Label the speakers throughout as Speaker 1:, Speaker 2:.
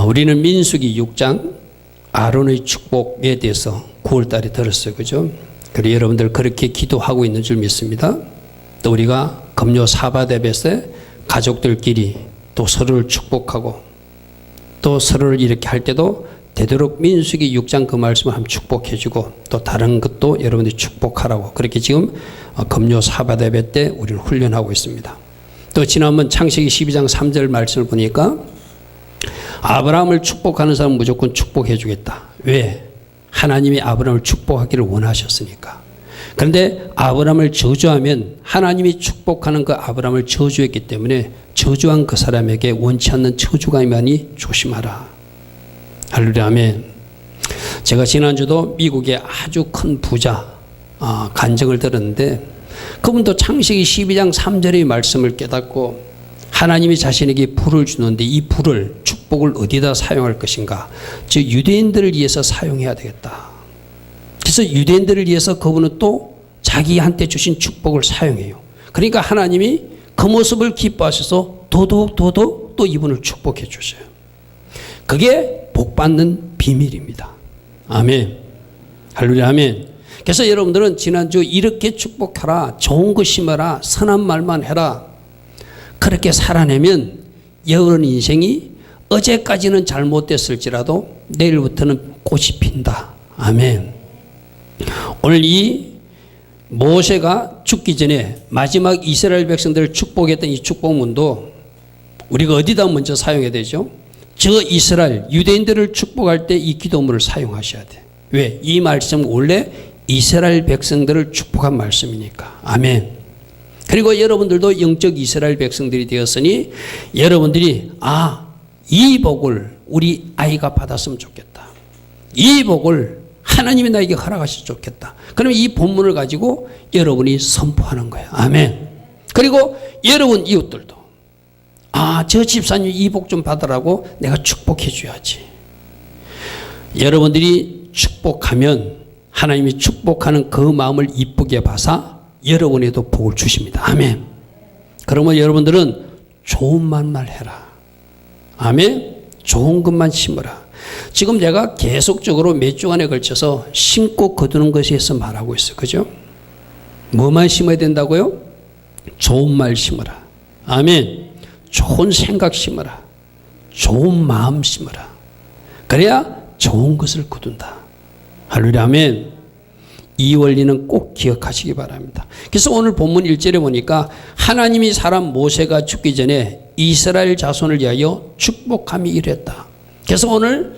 Speaker 1: 우리는 민수기 6장 아론의 축복에 대해서 9월달에 들었어요. 그죠? 그리고 여러분들 그렇게 기도하고 있는 줄 믿습니다. 또 우리가 금요 사bat 예배에 가족들끼리 또 서로를 축복하고 또 서로를 이렇게 할 때도 되도록 민수기 6장 그 말씀을 한번 축복해주고 또 다른 것도 여러분들이 축복하라고 그렇게 지금 금요 사bat 예배 때 우리는 훈련하고 있습니다. 또 지난번 창세기 12장 3절 말씀을 보니까 아브라함을 축복하는 사람은 무조건 축복해 주겠다. 왜? 하나님이 아브라함을 축복하기를 원하셨으니까. 그런데 아브라함을 저주하면 하나님이 축복하는 그 아브라함을 저주했기 때문에 저주한 그 사람에게 원치 않는 저주가 임하니 조심하라. 할렐루야 아멘. 제가 지난주도 미국의 아주 큰 부자 간증을 들었는데 그분도 창세기 12장 3절의 말씀을 깨닫고 하나님이 자신에게 불을 주는데 이 불을 축복을 어디다 사용할 것인가? 즉 유대인들을 위해서 사용해야 되겠다. 그래서 유대인들을 위해서 그분은 또 자기한테 주신 축복을 사용해요. 그러니까 하나님이 그 모습을 기뻐하셔서 더더욱 또 이분을 축복해 주셔요. 그게 복받는 비밀입니다. 아멘. 할렐루야 아멘. 그래서 여러분들은 지난주 이렇게 축복하라, 좋은 거 심어라, 선한 말만 해라. 그렇게 살아내면 여러분 인생이 어제까지는 잘못됐을지라도 내일부터는 꽃이 핀다. 아멘. 오늘 이 모세가 죽기 전에 마지막 이스라엘 백성들을 축복했던 이 축복문도 우리가 어디다 먼저 사용해야 되죠? 저 이스라엘 유대인들을 축복할 때 이 기도문을 사용하셔야 돼. 왜? 이 말씀 원래 이스라엘 백성들을 축복한 말씀이니까. 아멘. 그리고 여러분들도 영적 이스라엘 백성들이 되었으니 여러분들이 이 복을 우리 아이가 받았으면 좋겠다. 이 복을 하나님이 나에게 허락하시면 좋겠다. 그러면 이 본문을 가지고 여러분이 선포하는 거예요. 아멘. 그리고 여러분 이웃들도 저 집사님 이 복 좀 받으라고 내가 축복해 줘야지. 여러분들이 축복하면 하나님이 축복하는 그 마음을 이쁘게 봐서 여러분에도 복을 주십니다. 아멘. 그러면 여러분들은 좋은 말만 해라. 아멘. 좋은 것만 심어라. 지금 내가 계속적으로 몇 주간에 걸쳐서 심고 거두는 것에 대해서 말하고 있어요. 그죠? 뭐만 심어야 된다고요? 좋은 말 심어라. 아멘. 좋은 생각 심어라. 좋은 마음 심어라. 그래야 좋은 것을 거둔다. 할렐루야 아멘. 이 원리는 꼭 기억하시기 바랍니다. 그래서 오늘 본문 1절에 보니까 하나님이 사람 모세가 죽기 전에 이스라엘 자손을 위하여 축복함이 이랬다. 그래서 오늘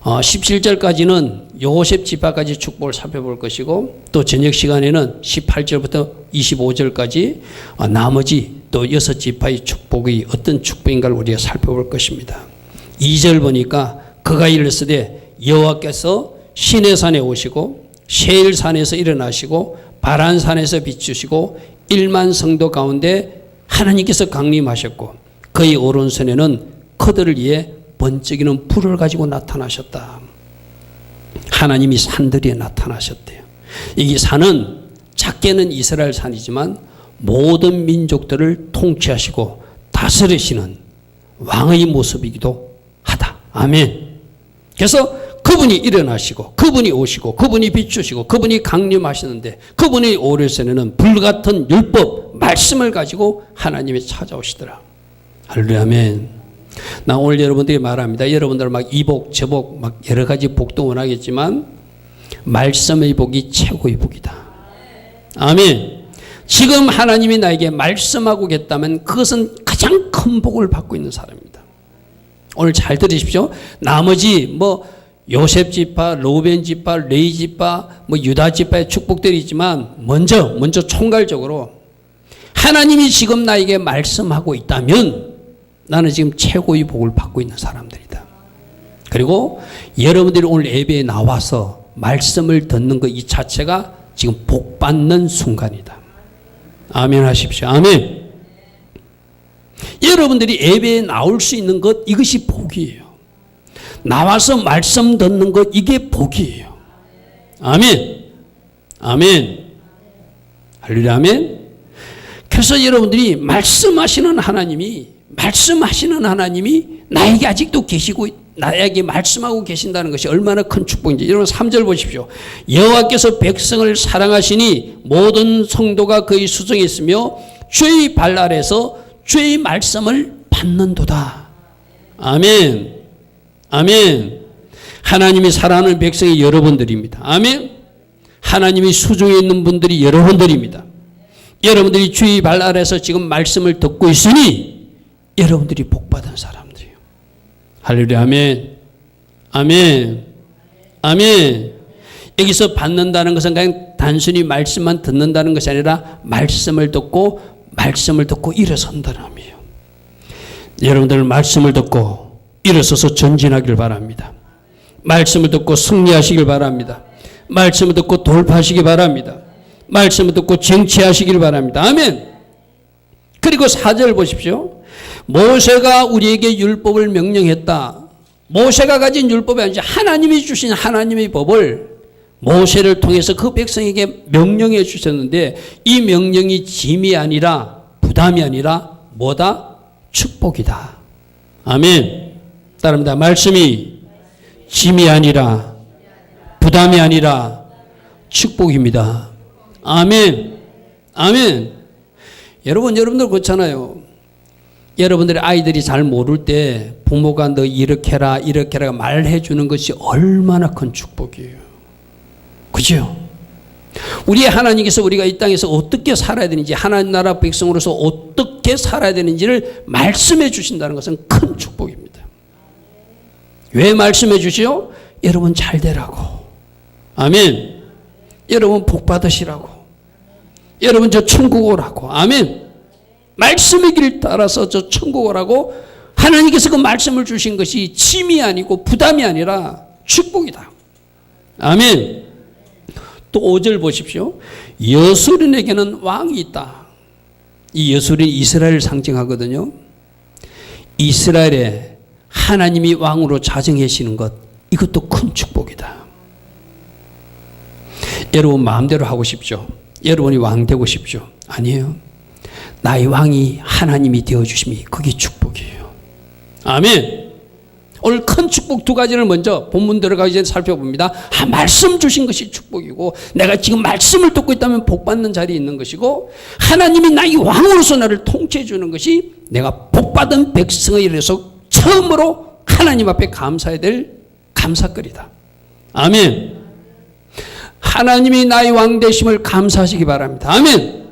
Speaker 1: 17절까지는 요셉 지파까지 축복을 살펴볼 것이고 또 저녁 시간에는 18절부터 25절까지 나머지 또 6지파의 축복이 어떤 축복인가를 우리가 살펴볼 것입니다. 2절 보니까 그가 이르시되 여호와께서 시내산에 오시고 세일산에서 일어나시고 바란산에서 비추시고 1만 성도 가운데 하나님께서 강림하셨고 그의 오른손에는 그들을 위해 번쩍이는 불을 가지고 나타나셨다. 하나님이 산들에 나타나셨대요. 이 산은 작게는 이스라엘 산이지만 모든 민족들을 통치하시고 다스리시는 왕의 모습이기도 하다. 아멘. 그래서 그분이 일어나시고 그분이 오시고 그분이 비추시고 그분이 강림하시는데 그분의 오른손에는 불같은 율법 말씀을 가지고 하나님이 찾아오시더라. 할렐루야 아멘. 나 오늘 여러분들이 말합니다. 여러분들 막 이복 저복 막 여러 가지 복도 원하겠지만 말씀의 복이 최고의 복이다. 아멘. 지금 하나님이 나에게 말씀하고 계시다면 그것은 가장 큰 복을 받고 있는 사람입니다. 오늘 잘 들으십시오. 나머지 요셉 지파, 로벤 지파, 레위 지파, 유다 지파의 축복들이 있지만 먼저 총괄적으로 하나님이 지금 나에게 말씀하고 있다면 나는 지금 최고의 복을 받고 있는 사람들이다. 그리고 여러분들이 오늘 예배에 나와서 말씀을 듣는 것 이 자체가 지금 복 받는 순간이다. 아멘 하십시오. 아멘. 여러분들이 예배에 나올 수 있는 것 이것이 복이에요. 나와서 말씀 듣는 것 이게 복이에요. 아멘. 아멘. 할렐루야 아멘. 그래서 여러분들이 말씀하시는 하나님이 나에게 아직도 계시고 나에게 말씀하고 계신다는 것이 얼마나 큰 축복인지. 여러분 3절 보십시오. 여호와께서 백성을 사랑하시니 모든 성도가 그의 수정에 있으며 주의 발 아래서 주의 말씀을 받는도다. 아멘. 아멘. 하나님이 사랑하는 백성이 여러분들입니다. 아멘. 하나님이 수중에 있는 분들이 여러분들입니다. 여러분들이 주의 발 아래서 지금 말씀을 듣고 있으니 여러분들이 복받은 사람들이에요. 할렐루야. 아멘. 아멘. 아멘. 여기서 받는다는 것은 그냥 단순히 말씀만 듣는다는 것이 아니라 말씀을 듣고 일어선다는 의미예요. 여러분들 말씀을 듣고 일어서서 전진하길 바랍니다. 말씀을 듣고 승리하시길 바랍니다. 말씀을 듣고 돌파하시기 바랍니다. 말씀을 듣고 쟁취하시길 바랍니다. 아멘. 그리고 4절 보십시오. 모세가 우리에게 율법을 명령했다. 모세가 가진 율법이 아니지 하나님이 주신 하나님의 법을 모세를 통해서 그 백성에게 명령해 주셨는데 이 명령이 짐이 아니라 부담이 아니라 뭐다? 축복이다. 아멘. 따릅니다. 말씀이 짐이 아니라 부담이 아니라 축복입니다. 아멘. 아멘. 여러분들 그렇잖아요. 여러분들의 아이들이 잘 모를 때 부모가 너 이렇게 해라 말해 주는 것이 얼마나 큰 축복이에요. 그죠? 우리 하나님께서 우리가 이 땅에서 어떻게 살아야 되는지, 하나님 나라 백성으로서 어떻게 살아야 되는지를 말씀해 주신다는 것은 큰 축복입니다. 왜 말씀해 주시오? 여러분 잘 되라고. 아멘. 여러분 복 받으시라고. 여러분 저 천국 오라고. 아멘. 말씀의 길 따라서 저 천국 오라고 하나님께서 그 말씀을 주신 것이 짐이 아니고 부담이 아니라 축복이다. 아멘. 또 5절 보십시오. 여술인에게는 왕이 있다. 이 여술이 이스라엘을 상징하거든요. 이스라엘에 하나님이 왕으로 자정하시는 것, 이것도 큰 축복이다. 여러분 마음대로 하고 싶죠? 여러분이 왕 되고 싶죠? 아니에요. 나의 왕이 하나님이 되어주심이 그게 축복이에요. 아멘. 오늘 큰 축복 2가지를 먼저 본문 들어가기 전에 살펴봅니다. 말씀 주신 것이 축복이고 내가 지금 말씀을 듣고 있다면 복받는 자리에 있는 것이고 하나님이 나의 왕으로서 나를 통치해 주는 것이 내가 복받은 백성에 이르러서 처음으로 하나님 앞에 감사해야 될 감사거리다. 아멘. 하나님이 나의 왕 되심을 감사하시기 바랍니다. 아멘.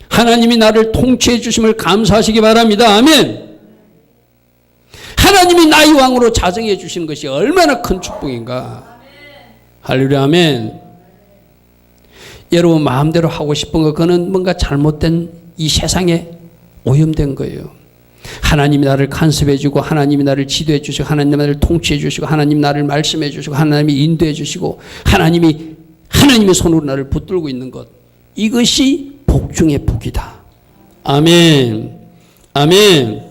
Speaker 1: 하나님이 나를 통치해 주심을 감사하시기 바랍니다. 아멘. 하나님이 나의 왕으로 자정해 주시는 것이 얼마나 큰 축복인가. 할렐루야. 아멘. 여러분 마음대로 하고 싶은 거 그거는 뭔가 잘못된 이 세상에 오염된 거예요. 하나님이 나를 간섭해 주고 하나님이 나를 지도해 주시고 하나님이 나를 통치해 주시고 하나님이 나를 말씀해 주시고 하나님이 인도해 주시고 하나님의 손으로 나를 붙들고 있는 것, 이것이 복 중의 복이다. 아멘. 아멘.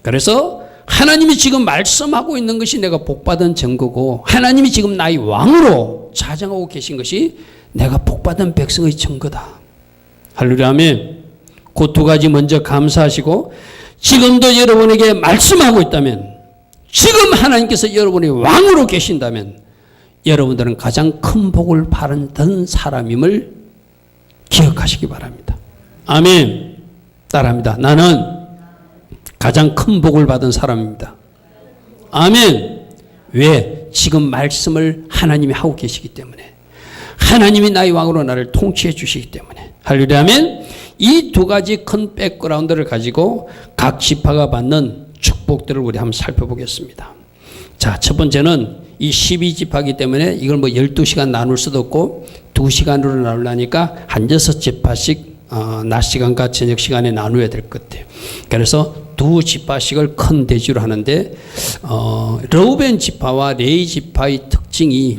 Speaker 1: 그래서 하나님이 지금 말씀하고 있는 것이 내가 복받은 증거고 하나님이 지금 나의 왕으로 자정하고 계신 것이 내가 복받은 백성의 증거다. 할렐루야. 아멘. 그 2가지 먼저 감사하시고 지금도 여러분에게 말씀하고 있다면, 지금 하나님께서 여러분의 왕으로 계신다면 여러분들은 가장 큰 복을 받은 사람임을 기억하시기 바랍니다. 아멘. 따라합니다. 나는 가장 큰 복을 받은 사람입니다. 아멘. 왜? 지금 말씀을 하나님이 하고 계시기 때문에, 하나님이 나의 왕으로 나를 통치해 주시기 때문에. 할렐루야. 아멘. 이 2가지 큰 백그라운드를 가지고 각 지파가 받는 축복들을 우리 한번 살펴보겠습니다. 자, 첫 번째는 이 12지파이기 때문에 이걸 뭐 12시간 나눌 수도 없고 2시간으로 나누려니까 한 6지파씩 낮 시간과 저녁 시간에 나누어야 될 것 같아요. 그래서 2지파씩을 큰 대지로 하는데 르우벤 지파와 레위 지파의 특징이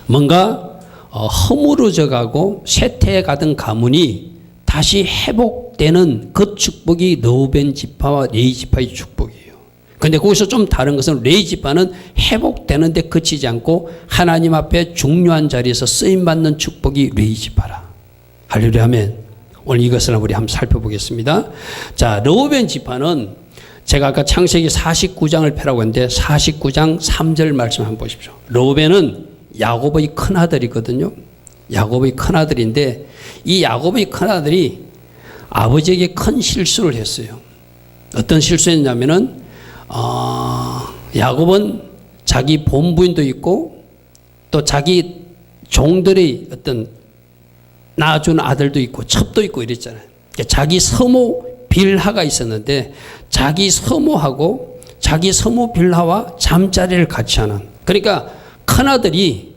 Speaker 1: 뭔가 허물어져 가고 쇠퇴해 가던 가문이 다시 회복되는 그 축복이 르우벤 지파와 레위 지파의 축복이에요. 그런데 거기서 좀 다른 것은 레위 지파는 회복되는 데 그치지 않고 하나님 앞에 중요한 자리에서 쓰임받는 축복이 레위 지파라. 할렐루야. 아멘. 오늘 이것을 우리 한번 살펴보겠습니다. 자, 르우벤 지파는 제가 아까 창세기 49장을 펴라고 했는데 49장 3절 말씀 한번 보십시오. 르우벤은 야곱의 큰아들이거든요. 야곱의 큰아들인데 이 야곱의 큰아들이 아버지에게 큰 실수를 했어요. 어떤 실수했냐면은 야곱은 자기 본부인도 있고 또 자기 종들의 어떤 낳아준 아들도 있고 첩도 있고 이랬잖아요. 자기 서모 빌하가 있었는데 자기 서모하고 자기 서모 빌하와 잠자리를 같이 하는, 그러니까 큰아들이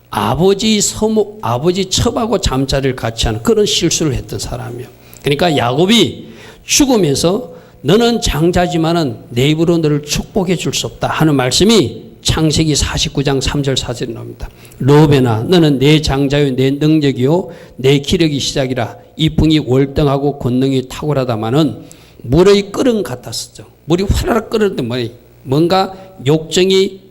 Speaker 1: 아버지 첩하고 잠자리를 같이 하는 그런 실수를 했던 사람이에요. 그러니까 야곱이 죽으면서 너는 장자지만은 내 입으로 너를 축복해 줄 수 없다 하는 말씀이 창세기 49장 3절 4절에 나옵니다. 르우벤아 너는 내 장자요 내 능력이요 내 기력이 시작이라. 이풍이 월등하고 권능이 탁월하다마는 물의 끓음 같았었죠. 물이 화라락 끓었는데 뭔가 욕정이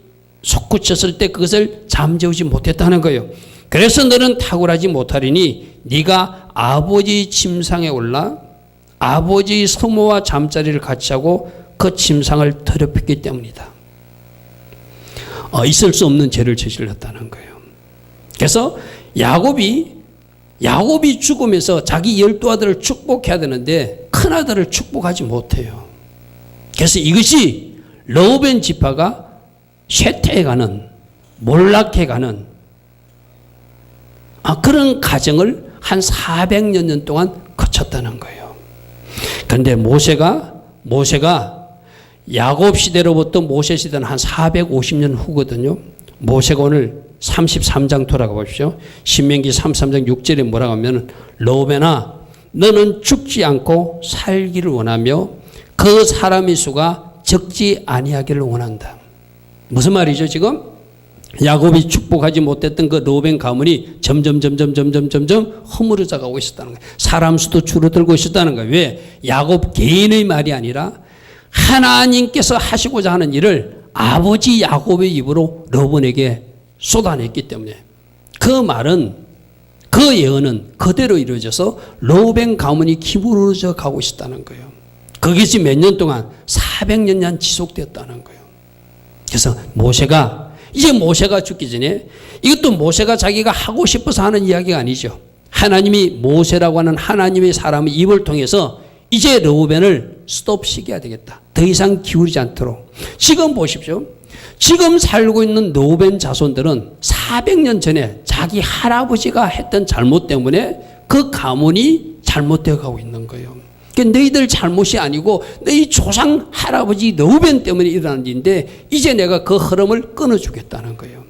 Speaker 1: 솟구쳤을 때 그것을 잠재우지 못했다는 거예요. 그래서 너는 탁월하지 못하리니 네가 아버지 침상에 올라 아버지 서모와 잠자리를 같이 하고 그 침상을 더럽혔기 때문이다. 있을 수 없는 죄를 저질렀다는 거예요. 그래서 야곱이 죽으면서 자기 12아들을 축복해야 되는데 큰아들을 축복하지 못해요. 그래서 이것이 르우벤 지파가 쇠퇴해가는, 몰락해가는 그런 과정을 한 400여 년 동안 거쳤다는 거예요. 그런데 모세가 야곱 시대로부터 모세 시대는 한 450년 후거든요. 모세가 오늘 33장 돌아가 보십시오. 신명기 33장 6절에 뭐라고 하면 르우벤아 너는 죽지 않고 살기를 원하며 그 사람의 수가 적지 아니하기를 원한다. 무슨 말이죠 지금? 야곱이 축복하지 못했던 그 르우벤 가문이 점점 허물어져 가고 있었다는 거예요. 사람 수도 줄어들고 있었다는 거예요. 왜? 야곱 개인의 말이 아니라 하나님께서 하시고자 하는 일을 아버지 야곱의 입으로 르우벤에게 쏟아냈기 때문에 그 말은, 그 예언은 그대로 이루어져서 르우벤 가문이 기울어져 가고 있었다는 거예요. 그것이 몇 년 동안 400년 지속되었다는 거예요. 그래서 모세가 죽기 전에, 이것도 모세가 자기가 하고 싶어서 하는 이야기가 아니죠. 하나님이 모세라고 하는 하나님의 사람의 입을 통해서 이제 르우벤을 스톱시켜야 되겠다. 더 이상 기울이지 않도록. 지금 보십시오. 지금 살고 있는 르우벤 자손들은 400년 전에 자기 할아버지가 했던 잘못 때문에 그 가문이 잘못되어 가고 있는 거예요. 그러니까 너희들 잘못이 아니고 너희 조상 할아버지 르우벤 때문에 일어난 일인데 이제 내가 그 흐름을 끊어주겠다는 거예요.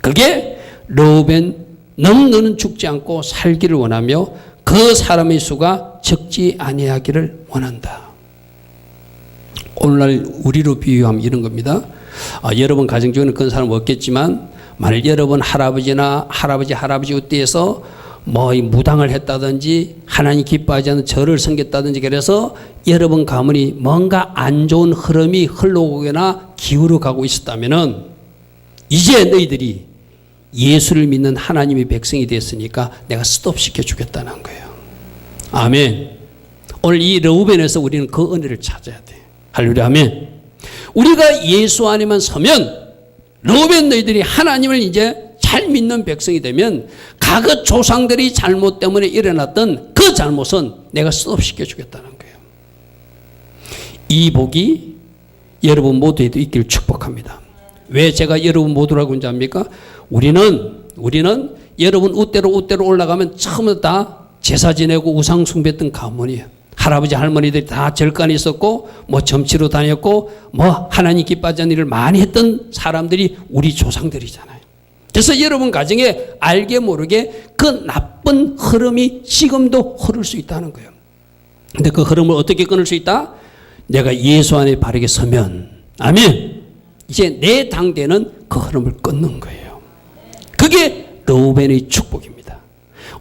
Speaker 1: 그게 르우벤 너는 죽지 않고 살기를 원하며 그 사람의 수가 적지 아니하기를 원한다. 오늘날 우리로 비유하면 이런 겁니다. 여러분 가정 중에는 그런 사람 없겠지만 만일 여러분 할아버지 우때에서 이 무당을 했다든지 하나님 기뻐하지 않는 절을 섬겼다든지 그래서 여러분 가문이 뭔가 안 좋은 흐름이 흘러오거나 기울어 가고 있었다면은 이제 너희들이 예수를 믿는 하나님의 백성이 됐으니까 내가 스톱시켜 주겠다는 거예요. 아멘. 오늘 이 르우벤에서 우리는 그 은혜를 찾아야 돼. 할렐루야. 아멘. 우리가 예수 안에만 서면 르우벤 너희들이 하나님을 이제 잘 믿는 백성이 되면 과거 조상들이 잘못 때문에 일어났던 그 잘못은 내가 스톱시켜 주겠다는 거예요. 이 복이 여러분 모두에도 있기를 축복합니다. 왜 제가 여러분 모두라고 하는지 압니까? 우리는 여러분 우대로 올라가면 처음부터 다 제사 지내고 우상 숭배했던 가문이에요. 할아버지 할머니들이 다 절간에 있었고 점치러 다녔고 하나님 기뻐하지 않는 일을 많이 했던 사람들이 우리 조상들이잖아요. 그래서 여러분 가정에 알게 모르게 그 나쁜 흐름이 지금도 흐를 수 있다는 거예요. 근데 그 흐름을 어떻게 끊을 수 있다? 내가 예수 안에 바르게 서면, 아멘. 이제 내 당대는 그 흐름을 끊는 거예요. 그게 르우벤의 축복입니다.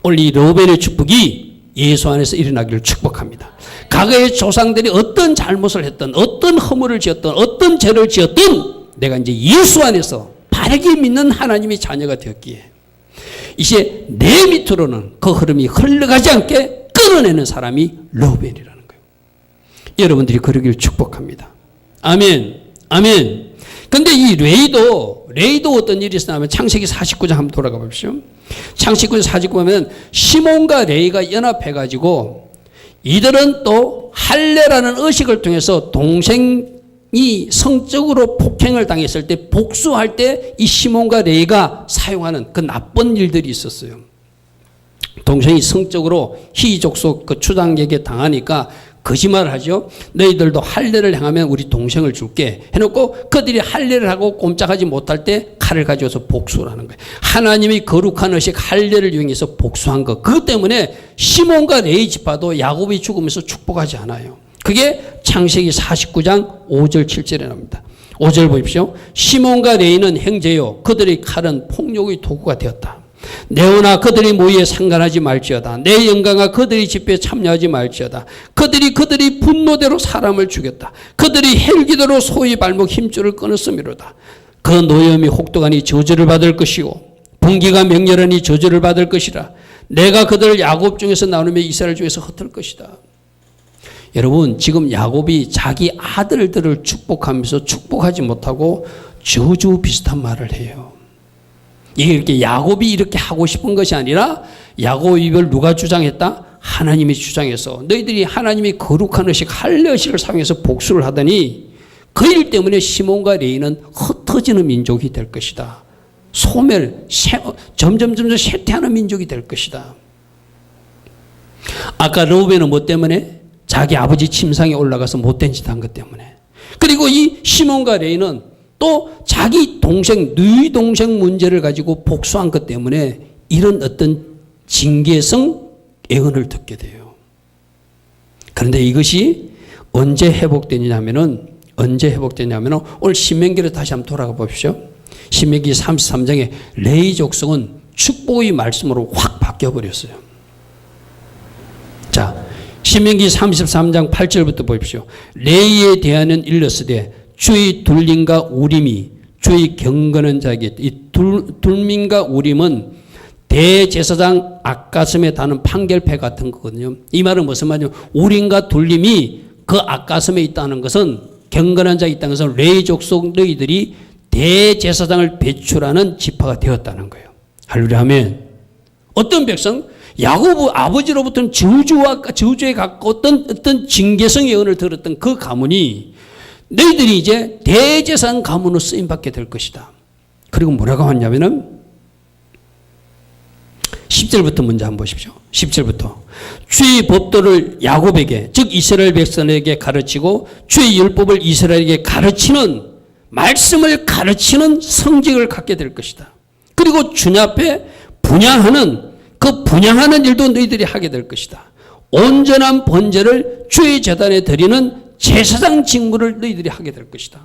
Speaker 1: 오늘 이 르우벤의 축복이 예수 안에서 일어나기를 축복합니다. 과거의 조상들이 어떤 잘못을 했던, 어떤 허물을 지었던, 어떤 죄를 지었던 내가 이제 예수 안에서 바르게 믿는 하나님의 자녀가 되었기에 이제 내 밑으로는 그 흐름이 흘러가지 않게 끌어내는 사람이 르우벤이라는 거예요. 여러분들이 그러기를 축복합니다. 아멘. 아멘. 근데 이 레이도 어떤 일이 있었냐면 창세기 49장 한번 돌아가 보십시오. 창세기 49장 보면 시몬과 레이가 연합해가지고 이들은 또 할례라는 의식을 통해서 동생이 성적으로 폭행을 당했을 때 복수할 때 이 시몬과 레이가 사용하는 그 나쁜 일들이 있었어요. 동생이 성적으로 희족속 그 추장에게 당하니까 거짓말을 하죠. 너희들도 할례를 행하면 우리 동생을 줄게 해놓고 그들이 할례를 하고 꼼짝하지 못할 때 칼을 가져와서 복수를 하는 거예요. 하나님이 거룩한 의식 할례를 이용해서 복수한 것. 그것 때문에 시몬과 레위 지파도 야곱이 죽으면서 축복하지 않아요. 그게 창세기 49장 5절 7절에 나옵니다. 5절 보십시오. 시몬과 레위는 형제요 그들의 칼은 폭력의 도구가 되었다. 내오나 그들이 모의에 상관하지 말지어다. 내 영광아 그들이 집회에 참여하지 말지어다. 그들이 분노대로 사람을 죽였다. 그들이 헬기대로 소의 발목 힘줄을 끊었음이로다. 그 노염이 혹독하니 저주를 받을 것이고 분기가 맹렬하니 저주를 받을 것이라. 내가 그들을 야곱 중에서 나누며 이스라엘 중에서 흩을 것이다. 여러분 지금 야곱이 자기 아들들을 축복하면서 축복하지 못하고 저주 비슷한 말을 해요. 이게 이렇게 야곱이 이렇게 하고 싶은 것이 아니라 야곱 이걸 누가 주장했다? 하나님이 주장해서 너희들이 하나님이 거룩한 의식 할례 의식을 사용해서 복수를 하더니 그 일 때문에 시몬과 레위는 흩어지는 민족이 될 것이다. 점점 쇠퇴하는 민족이 될 것이다. 아까 르우벤은 뭐 때문에? 자기 아버지 침상에 올라가서 못된 짓 한 것 때문에. 그리고 이 시몬과 레위는 또 자기 동생, 누이 동생 문제를 가지고 복수한 것 때문에 이런 어떤 징계성 예언을 듣게 돼요. 그런데 이것이 언제 회복되냐면은 오늘 신명기로 다시 한번 돌아가 보십시오. 신명기 33장에 레위 족속은 축복의 말씀으로 확 바뀌어 버렸어요. 자, 신명기 33장 8절부터 보십시오. 레위에 대하여는 일렀으되 주의 둘림과 우림이 주의 경건한 자에게 이 둘림과 우림은 대제사장 앞가슴에 다는 판결패 같은 거거든요. 이 말은 무슨 말이냐면 우림과 둘림이 그 앞가슴에 있다는 것은 경건한 자가 있다는 것은 레위 족속 너희들이 대제사장을 배출하는 지파가 되었다는 거예요. 할렐루야 아멘. 어떤 백성? 야곱 아버지로부터는 저주에 가까웠던 어떤 징계성 예언을 들었던 그 가문이 너희들이 이제 대제사장 가문으로 쓰임받게 될 것이다. 그리고 뭐라고 하냐면은 10절부터 먼저 한번 보십시오. 10절부터 주의 법도를 야곱에게 즉 이스라엘 백성에게 가르치고 주의 율법을 이스라엘에게 가르치는 말씀을 가르치는 성직을 갖게 될 것이다. 그리고 주님 앞에 분향하는 그 분향하는 일도 너희들이 하게 될 것이다. 온전한 번제를 주의 제단에 드리는 제사장 직무를 너희들이 하게 될 것이다.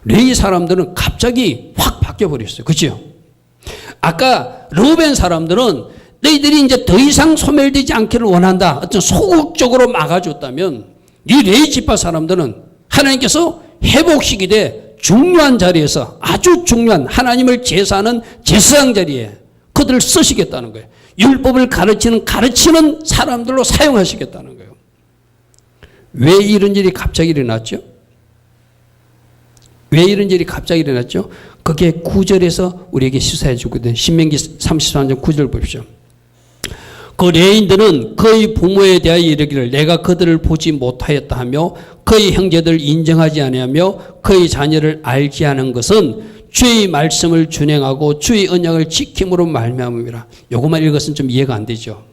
Speaker 1: 레위 사람들은 갑자기 확 바뀌어버렸어요. 그렇죠? 아까 르우벤 사람들은 너희들이 이제 더 이상 소멸되지 않기를 원한다. 어떤 소극적으로 막아줬다면 이 레위 지파 사람들은 하나님께서 회복시키되 중요한 자리에서 아주 중요한 하나님을 제사하는 제사장 자리에 그들을 쓰시겠다는 거예요. 율법을 가르치는 사람들로 사용하시겠다는 거예요. 왜 이런 일이 갑자기 일어났죠? 그게 9절에서 우리에게 시사해 주거든요. 신명기 33장 9절 보십시오. 그 레위인들은 그의 부모에 대하여 이르기를 내가 그들을 보지 못하였다 하며 그의 형제들을 인정하지 아니하며 그의 자녀를 알지 않은 것은 주의 말씀을 준행하고 주의 언약을 지킴으로 말미암음이라. 요것만 읽었으면 좀 이해가 안 되죠.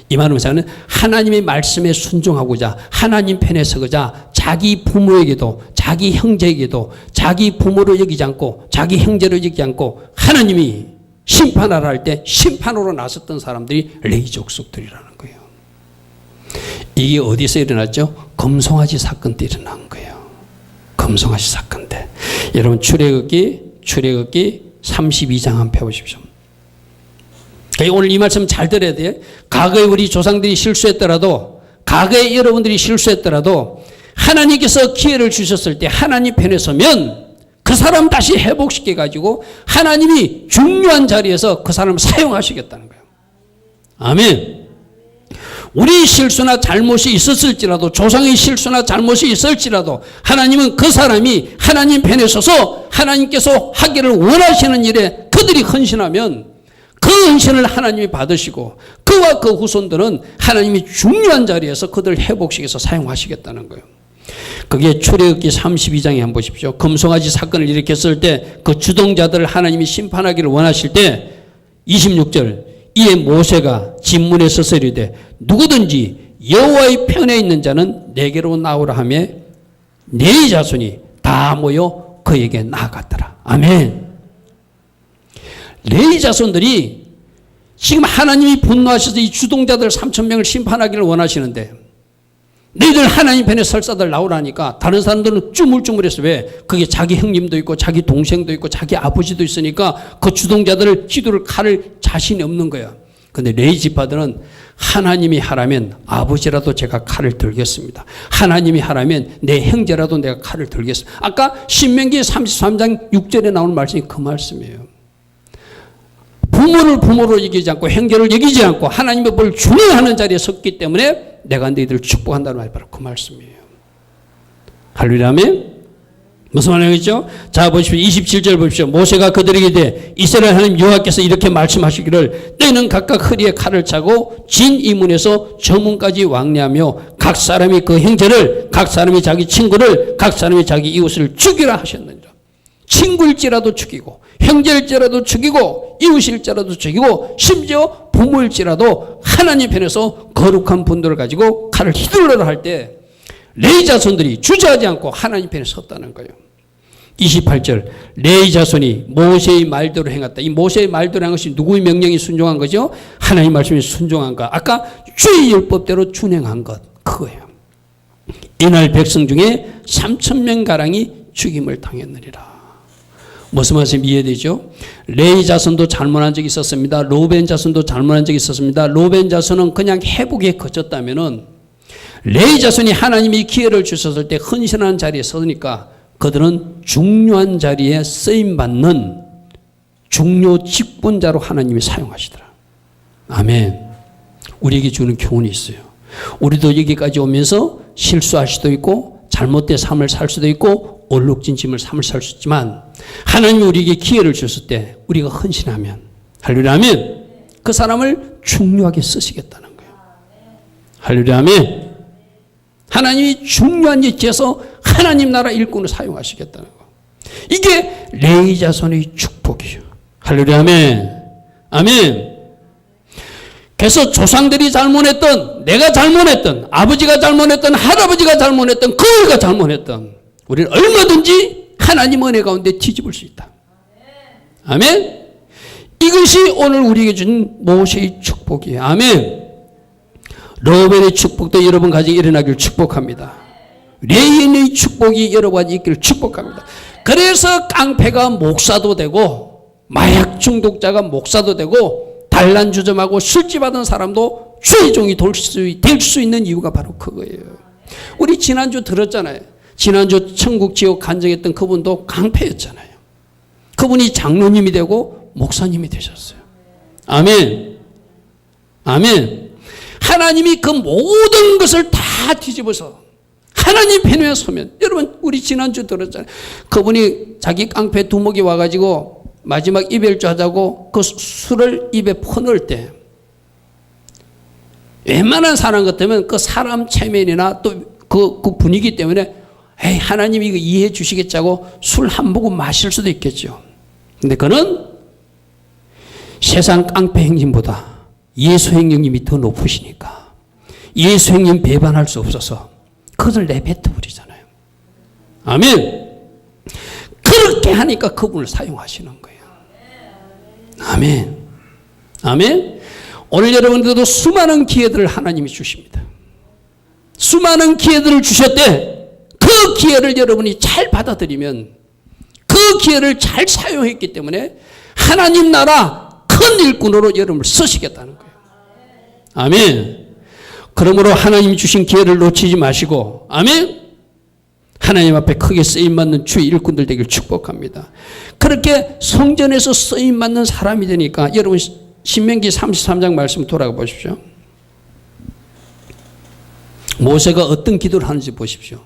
Speaker 1: 이 말은 뭐냐면 하나님의 말씀에 순종하고자 하나님 편에 서고자 자기 부모에게도 자기 형제에게도 자기 부모로 여기지 않고 자기 형제로 여기지 않고 하나님이 심판하라 할 때 심판으로 나섰던 사람들이 레위 족속들이라는 거예요. 이게 어디서 일어났죠? 검송아지 사건 때 일어난 거예요. 검송아지 사건 때. 여러분 출애굽기 32장 한번 펴보십시오. 오늘 이 말씀 잘 들어야 돼요. 과거에 우리 조상들이 실수했더라도 과거에 여러분들이 실수했더라도 하나님께서 기회를 주셨을 때 하나님 편에 서면 그 사람 다시 회복시켜 가지고 하나님이 중요한 자리에서 그 사람을 사용하시겠다는 거예요. 아멘. 우리 실수나 잘못이 있었을지라도, 조상의 실수나 잘못이 있을지라도 하나님은 그 사람이 하나님 편에 서서 하나님께서 하기를 원하시는 일에 그들이 헌신하면 그 헌신을 하나님이 받으시고 그와 그 후손들은 하나님이 중요한 자리에서 그들을 회복시켜서 사용하시겠다는 거예요. 그게 출애굽기 32장에 한번 보십시오. 금송아지 사건을 일으켰을 때 그 주동자들을 하나님이 심판하기를 원하실 때 26절, 이에 모세가 진문에 서서 이르되 누구든지 여호와의 편에 있는 자는 내게로 나오라 하며 네 자손이 다 모여 그에게 나아갔더라. 아멘. 레위 자손들이 지금 하나님이 분노하셔서 이 주동자들 3,000명을 심판하기를 원하시는데 너희들 하나님 편에 설사들 나오라니까 다른 사람들은 쭈물쭈물해서 왜? 그게 자기 형님도 있고 자기 동생도 있고 자기 아버지도 있으니까 그 주동자들을 기도를 칼을 자신이 없는 거야. 근데 레위 지파들은 하나님이 하라면 아버지라도 제가 칼을 들겠습니다. 하나님이 하라면 내 형제라도 내가 칼을 들겠습니다. 아까 신명기 33장 6절에 나오는 말씀이 그 말씀이에요. 부모를 부모로 여기지 않고 형제를 여기지 않고 하나님의 법을 준행하는 자리에 섰기 때문에 내가 너희들을 축복한다는 말이 바로 그 말씀이에요. 할렐루야. 아멘. 무슨 말이겠죠? 자 보십시오. 27절 보십시오. 모세가 그들에게 이르되 이스라엘 하나님 여호와께서 이렇게 말씀하시기를 너희는 각각 허리에 칼을 차고 진 이문에서 저 문까지 왕래하며 각 사람이 그 형제를, 각 사람이 자기 친구를, 각 사람이 자기 이웃을 죽이라 하셨느니라. 친구일지라도 죽이고 형제일지라도 죽이고 이웃일지라도 죽이고 심지어 부모일지라도 하나님 편에서 거룩한 분들을 가지고 칼을 휘둘러라 할 때 레위 자손들이 주저하지 않고 하나님 편에 섰다는 거예요. 28절, 레위 자손이 모세의 말대로 행했다. 이 모세의 말대로 한 것이 누구의 명령이 순종한 거죠? 하나님 말씀이 순종한 것. 아까 주의 율법대로 준행한 것, 그거예요. 이날 백성 중에 3,000명가량이 죽임을 당했느니라. 무슨 말씀 이해되죠? 레위 자손도 잘못한 적이 있었습니다. 로벤 자손도 잘못한 적이 있었습니다. 로벤 자손은 그냥 회복에 그쳤다면은 레위 자손이 하나님이 기회를 주셨을 때 헌신하는 자리에 서니까 그들은 중요한 자리에 쓰임받는 중요 직분자로 하나님이 사용하시더라. 아멘. 우리에게 주는 교훈이 있어요. 우리도 여기까지 오면서 실수할 수도 있고 잘못된 삶을 살 수도 있고 얼룩진 삶을 살 수 있지만 하나님이 우리에게 기회를 줬을 때 우리가 헌신하면 할렐루야 아멘. 그 사람을 중요하게 쓰시겠다는 거예요. 할렐루야 아멘. 하나님이 중요한 위치에서 하나님 나라 일꾼을 사용하시겠다는 거. 이게 레위 자손의 축복이에요. 할렐루야 아멘. 아멘. 그래서 조상들이 잘못했던, 내가 잘못했던, 아버지가 잘못했던, 할아버지가 잘못했던, 그가 잘못했던 우리는 얼마든지 하나님 은혜 가운데 뒤집을 수 있다. 아멘. 이것이 오늘 우리에게 준 모세의 축복이에요. 아멘. 로벤의 축복도 여러분 가지고 일어나길 축복합니다. 레위인의 축복이 여러 가지 있기를 축복합니다. 그래서 깡패가 목사도 되고 마약 중독자가 목사도 되고 단란주점하고 술집하던 사람도 주의 종이 될 수 있는 이유가 바로 그거예요. 우리 지난주 들었잖아요. 지난주 천국 지옥 간증했던 그분도 깡패였잖아요. 그분이 장로님이 되고 목사님이 되셨어요. 아멘. 아멘. 하나님이 그 모든 것을 다 뒤집어서 하나님 편에 서면, 여러분 우리 지난주 들었잖아요. 그분이 자기 깡패 두목이 와가지고 마지막 이별주 하자고 그 술을 입에 퍼넣을 때 웬만한 사람 같으면 그 사람 체면이나 또 그 분위기 때문에 에이 하나님이 이거 이해해 주시겠자고 술 한 모금 마실 수도 있겠죠. 근데 그는 세상 깡패 행님보다 예수 행님이 더 높으시니까 예수 행님 배반할 수 없어서 그것을 내뱉어 버리잖아요. 아멘. 그렇게 하니까 그분을 사용하시는 거예요. 아멘. 아멘. 오늘 여러분들도 수많은 기회들을 하나님이 주십니다. 수많은 기회들을 주셨대. 그 기회를 여러분이 잘 받아들이면, 그 기회를 잘 사용했기 때문에 하나님 나라 큰 일꾼으로 여러분을 쓰시겠다는 거예요. 아멘. 그러므로 하나님이 주신 기회를 놓치지 마시고, 아멘. 하나님 앞에 크게 쓰임받는 주의 일꾼들 되길 축복합니다. 그렇게 성전에서 쓰임받는 사람이 되니까 여러분 신명기 33장 말씀 돌아가 보십시오. 모세가 어떤 기도를 하는지 보십시오.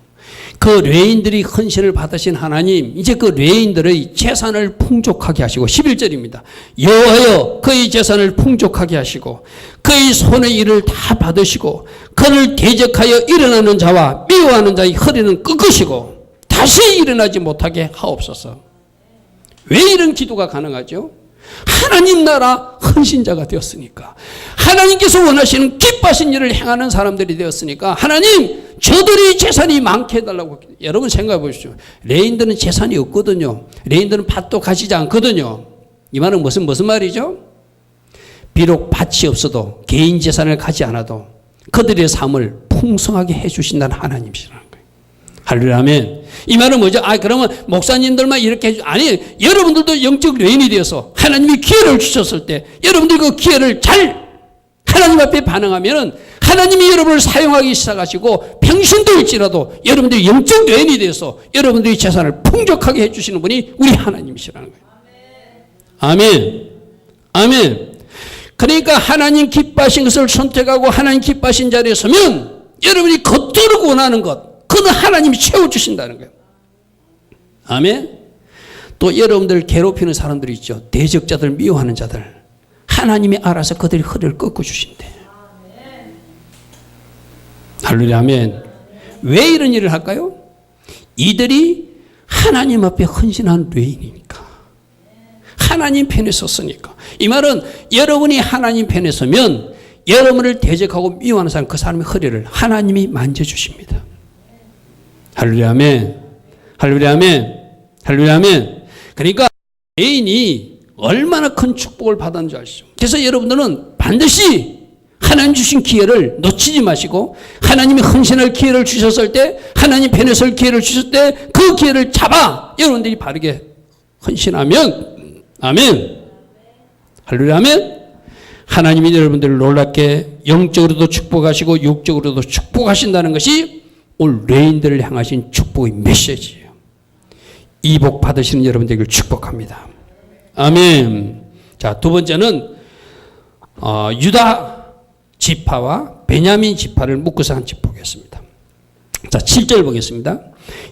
Speaker 1: 그 레인들이 헌신을 받으신 하나님, 이제 그 레인들의 재산을 풍족하게 하시고 11절입니다. 여호와여 그의 재산을 풍족하게 하시고 그의 손의 일을 다 받으시고 그를 대적하여 일어나는 자와 미워하는 자의 허리는 꺾으시고 다시 일어나지 못하게 하옵소서. 왜 이런 기도가 가능하죠? 하나님 나라 헌신자가 되었으니까, 하나님께서 원하시는 기뻐하신 일을 행하는 사람들이 되었으니까 하나님 저들이 재산이 많게 해달라고. 여러분 생각해 보십시오. 레인들은 재산이 없거든요. 레인들은 밭도 가지지 않거든요. 이 말은 무슨 말이죠? 비록 밭이 없어도 개인 재산을 가지 않아도 그들의 삶을 풍성하게 해주신다는 하나님이시라는 거예요. 할렐루야 아멘. 이 말은 뭐죠? 그러면 목사님들만 이렇게 아니, 여러분들도 영적 레인이 되어서 하나님이 기회를 주셨을 때 여러분들이 그 기회를 잘 하나님 앞에 반응하면은 하나님이 여러분을 사용하기 시작하시고 평신도일지라도 여러분들이 영적 레인이 되어서 여러분들의 재산을 풍족하게 해주시는 분이 우리 하나님이시라는 거예요. 아멘. 아멘. 그러니까 하나님 기뻐하신 것을 선택하고 하나님 기뻐하신 자리에 서면 여러분이 겉도록 원하는 것, 그는 하나님이 채워주신다는 거예요. 아멘. 또 여러분들 괴롭히는 사람들이 있죠. 대적자들, 미워하는 자들. 하나님이 알아서 그들의 허리를 꺾어주신대. 할렐루야 아멘. 왜 이런 일을 할까요? 이들이 하나님 앞에 헌신한 레인이니까. 하나님 편에 섰으니까. 이 말은 여러분이 하나님 편에 서면 여러분을 대적하고 미워하는 사람, 그 사람의 허리를 하나님이 만져주십니다. 할렐루야 아멘. 할렐루야 아멘. 할렐루야 아멘. 그러니까 레인이 얼마나 큰 축복을 받았는 줄 아시죠? 그래서 여러분들은 반드시 하나님 주신 기회를 놓치지 마시고 하나님이 헌신할 기회를 주셨을 때, 하나님 편에 설 기회를 주셨을 때 그 기회를 잡아 여러분들이 바르게 헌신하면, 아멘. 할렐루야 아멘. 하나님이 여러분들을 놀랍게 영적으로도 축복하시고 육적으로도 축복하신다는 것이 오늘 레인들을 향하신 축복의 메시지예요. 이 복 받으시는 여러분들을 축복합니다. 아멘. 자, 두 번째는 유다 지파와 베냐민 지파를 묶어서 한 축복이었습니다. 자, 7절 보겠습니다.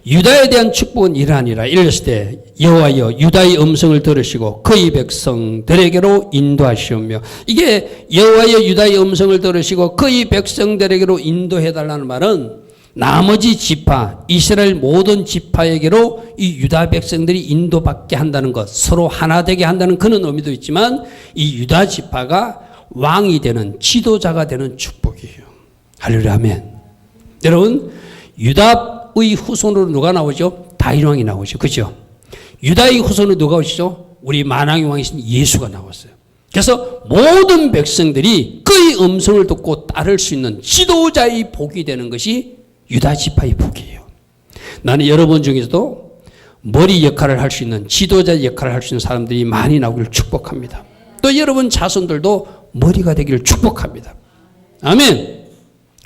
Speaker 1: 유다에 대한 축복은 이러하니라. 이르셨을 때 여호와여 유다의 음성을 들으시고 그의 백성들에게로 인도하시오며. 이게 여호와여 유다의 음성을 들으시고 그의 백성들에게로 인도해달라는 말은 나머지 지파, 이스라엘 모든 지파에게로 이 유다 백성들이 인도받게 한다는 것, 서로 하나 되게 한다는 그런 의미도 있지만 이 유다 지파가 왕이 되는, 지도자가 되는 축복이에요. 할렐루야 아멘. 여러분, 유다의 후손으로 누가 나오죠? 다윗 왕이 나오죠. 그죠? 유다의 후손으로 누가 오시죠? 우리 만왕의 왕이신 예수가 나왔어요. 그래서 모든 백성들이 그의 음성을 듣고 따를 수 있는 지도자의 복이 되는 것이 유다 지파의 복이에요. 나는 여러분 중에서도 머리 역할을 할 수 있는, 지도자 역할을 할 수 있는 사람들이 많이 나오기를 축복합니다. 또 여러분 자손들도 머리가 되기를 축복합니다. 아멘.